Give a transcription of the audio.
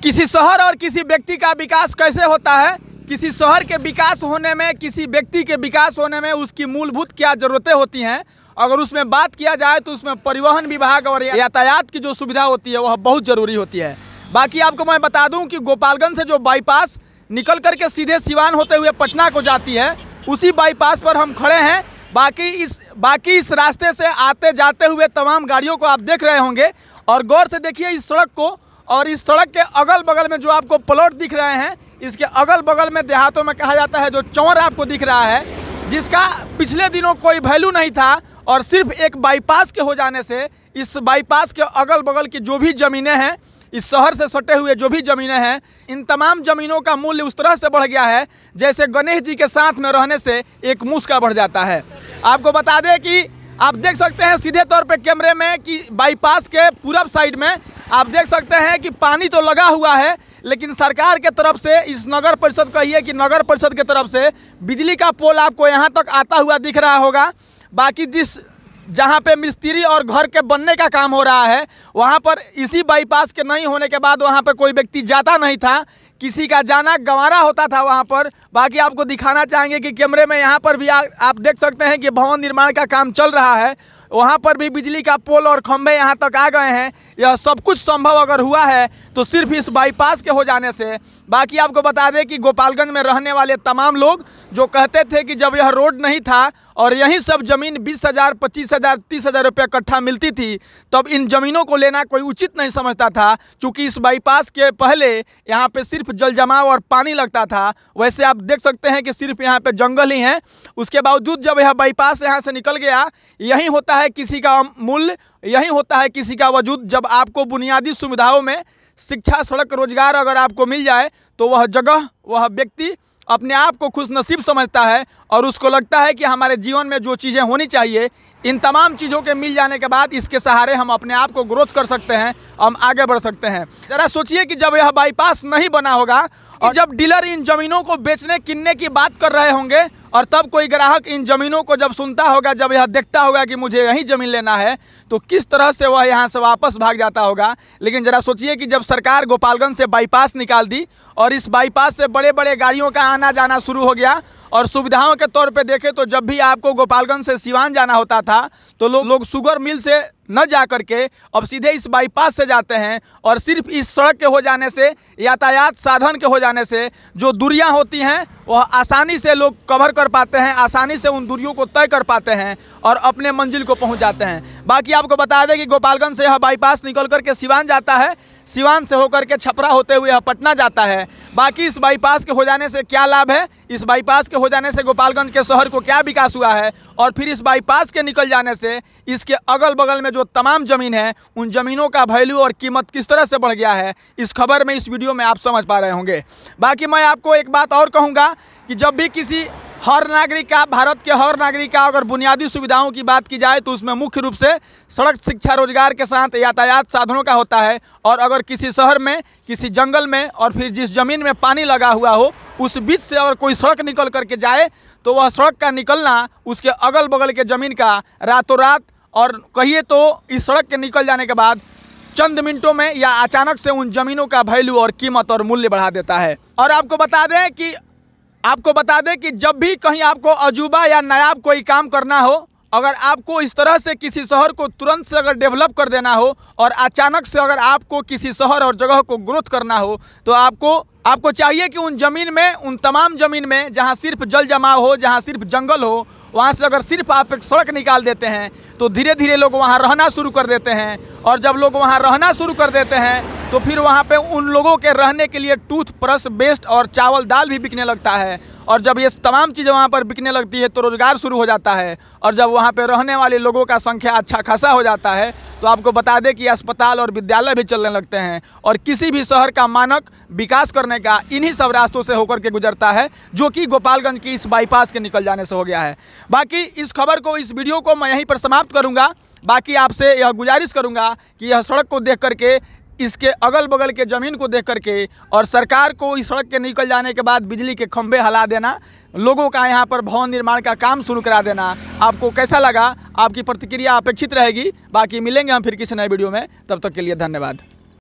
किसी शहर और किसी व्यक्ति का विकास कैसे होता है, किसी शहर के विकास होने में, किसी व्यक्ति के विकास होने में उसकी मूलभूत क्या ज़रूरतें होती हैं, अगर उसमें बात किया जाए तो उसमें परिवहन विभाग और यातायात की जो सुविधा होती है वह बहुत ज़रूरी होती है। बाकी आपको मैं बता दूं कि गोपालगंज से जो बाईपास निकल करके सीधे सिवान होते हुए पटना को जाती है, उसी बाईपास पर हम खड़े हैं। बाकी इस रास्ते से आते जाते हुए तमाम गाड़ियों को आप देख रहे होंगे और गौर से देखिए इस सड़क को, और इस सड़क के अगल बगल में जो आपको प्लॉट दिख रहे हैं, इसके अगल बगल में देहातों में कहा जाता है जो चौर आपको दिख रहा है, जिसका पिछले दिनों कोई वैल्यू नहीं था, और सिर्फ एक बाईपास के हो जाने से इस बाईपास के अगल बगल की जो भी ज़मीनें हैं, इस शहर से सटे हुए जो भी ज़मीनें हैं, इन तमाम ज़मीनों का मूल्य उस तरह से बढ़ गया है जैसे गणेश जी के साथ में रहने से एक मूस बढ़ जाता है। आपको बता दें कि आप देख सकते हैं सीधे तौर पे कैमरे में कि बाईपास के पूरब साइड में आप देख सकते हैं कि पानी तो लगा हुआ है, लेकिन सरकार के तरफ से, इस नगर परिषद कहिए कि नगर परिषद की तरफ से बिजली का पोल आपको यहाँ तक आता हुआ दिख रहा होगा। बाकी जहाँ पे मिस्त्री और घर के बनने का काम हो रहा है, वहाँ पर इसी बाईपास के नहीं होने के बाद वहाँ पर कोई व्यक्ति जाता नहीं था, किसी का जाना गंवारा होता था वहाँ पर। बाकी आपको दिखाना चाहेंगे कि कैमरे में यहाँ पर भी आप देख सकते हैं कि भवन निर्माण का काम चल रहा है, वहाँ पर भी बिजली का पोल और खंभे यहाँ तक आ गए हैं। यह सब कुछ संभव अगर हुआ है तो सिर्फ इस बाईपास के हो जाने से। बाकी आपको बता दें कि गोपालगंज में रहने वाले तमाम लोग जो कहते थे कि जब यह रोड नहीं था और यहीं सब ज़मीन 20,000, 25,000, 30,000 रुपये कट्ठा मिलती थी, तब इन ज़मीनों को लेना कोई उचित नहीं समझता था, क्योंकि इस बाईपास के पहले यहाँ पे सिर्फ जल जमाव और पानी लगता था। वैसे आप देख सकते हैं कि सिर्फ यहाँ पे जंगल ही है। उसके बावजूद जब यह बाईपास यहाँ से निकल गया, यही होता है किसी का मूल्य, यही होता है किसी का वजूद। जब आपको बुनियादी सुविधाओं में शिक्षा, सड़क, रोजगार अगर आपको मिल जाए तो वह जगह, वह व्यक्ति अपने आप को खुशनसीब समझता है और उसको लगता है कि हमारे जीवन में जो चीज़ें होनी चाहिए, इन तमाम चीज़ों के मिल जाने के बाद इसके सहारे हम अपने आप को ग्रोथ कर सकते हैं, हम आगे बढ़ सकते हैं। ज़रा सोचिए कि जब यह बाईपास नहीं बना होगा और जब डीलर इन ज़मीनों को बेचने किनने की बात कर रहे होंगे और तब कोई ग्राहक इन ज़मीनों को जब सुनता होगा, जब यह देखता होगा कि मुझे यही ज़मीन लेना है, तो किस तरह से वह यहाँ से वापस भाग जाता होगा। लेकिन ज़रा सोचिए कि जब सरकार गोपालगंज से बाईपास निकाल दी और इस बाईपास से बड़े बड़े गाड़ियों का आना जाना शुरू हो गया, और सुविधाओं के तौर पे देखें तो जब भी आपको गोपालगंज से सिवान जाना होता था तो लोग शुगर मिल से न जा करके अब सीधे इस बाईपास से जाते हैं, और सिर्फ इस सड़क के हो जाने से, यातायात साधन के हो जाने से जो दूरियां होती हैं वह आसानी से लोग कवर कर पाते हैं, आसानी से उन दूरियों को तय कर पाते हैं और अपने मंजिल को पहुंच जाते हैं। बाकी आपको बता दें कि गोपालगंज से यह बाईपास निकल करके सिवान जाता है, सिवान से होकर के छपरा होते हुए यह पटना जाता है। बाकी इस बाईपास के हो जाने से क्या लाभ है, इस बाईपास के हो जाने से गोपालगंज के शहर को क्या विकास हुआ है, और फिर इस बाईपास के निकल जाने से इसके अगल बगल में जो तमाम ज़मीन है उन ज़मीनों का वैल्यू और कीमत किस तरह से बढ़ गया है, इस खबर में, इस वीडियो में आप समझ पा रहे होंगे। बाकी मैं आपको एक बात और कहूँगा कि जब भी किसी हर नागरिक का, भारत के हर नागरिक का अगर बुनियादी सुविधाओं की बात की जाए तो उसमें मुख्य रूप से सड़क, शिक्षा, रोजगार के साथ यातायात साधनों का होता है। और अगर किसी शहर में, किसी जंगल में, और फिर जिस ज़मीन में पानी लगा हुआ हो उस बीच से अगर कोई सड़क निकल करके जाए तो वह सड़क का निकलना उसके अगल बगल के ज़मीन का रातों रात, और कहिए तो इस सड़क के निकल जाने के बाद चंद मिनटों में या अचानक से उन ज़मीनों का वैल्यू और कीमत और मूल्य बढ़ा देता है। और आपको बता दें कि जब भी कहीं आपको अजूबा या नायाब कोई काम करना हो, अगर आपको इस तरह से किसी शहर को तुरंत से अगर डेवलप कर देना हो और अचानक से अगर आपको किसी शहर और जगह को ग्रोथ करना हो, तो आपको चाहिए कि उन ज़मीन में, उन तमाम ज़मीन में जहां सिर्फ जल जमाव हो, जहां सिर्फ जंगल हो, वहां से अगर सिर्फ आप एक सड़क निकाल देते हैं तो धीरे धीरे लोग वहां रहना शुरू कर देते हैं। और जब लोग वहां रहना शुरू कर देते हैं तो फिर वहां पे उन लोगों के रहने के लिए टूथब्रश, पेस्ट और चावल दाल भी बिकने लगता है। और जब ये तमाम चीज़ें वहाँ पर बिकने लगती है तो रोज़गार शुरू हो जाता है, और जब वहाँ पे रहने वाले लोगों का संख्या अच्छा खासा हो जाता है तो आपको बता दें कि अस्पताल और विद्यालय भी चलने लगते हैं। और किसी भी शहर का मानक विकास करने का इन्हीं सब रास्तों से होकर के गुजरता है, जो कि गोपालगंज की इस बाईपास के निकल जाने से हो गया है। बाकी इस खबर को, इस वीडियो को मैं यहीं पर समाप्त करूँगा। बाकी आपसे यह गुजारिश करूँगा कि यह सड़क को देख करके, इसके अगल बगल के ज़मीन को देख करके, और सरकार को इस सड़क के निकल जाने के बाद बिजली के खंभे हिला देना, लोगों का यहाँ पर भवन निर्माण का काम शुरू करा देना, आपको कैसा लगा, आपकी प्रतिक्रिया अपेक्षित रहेगी। बाकी मिलेंगे हम फिर किसी नए वीडियो में, तब तक के लिए धन्यवाद।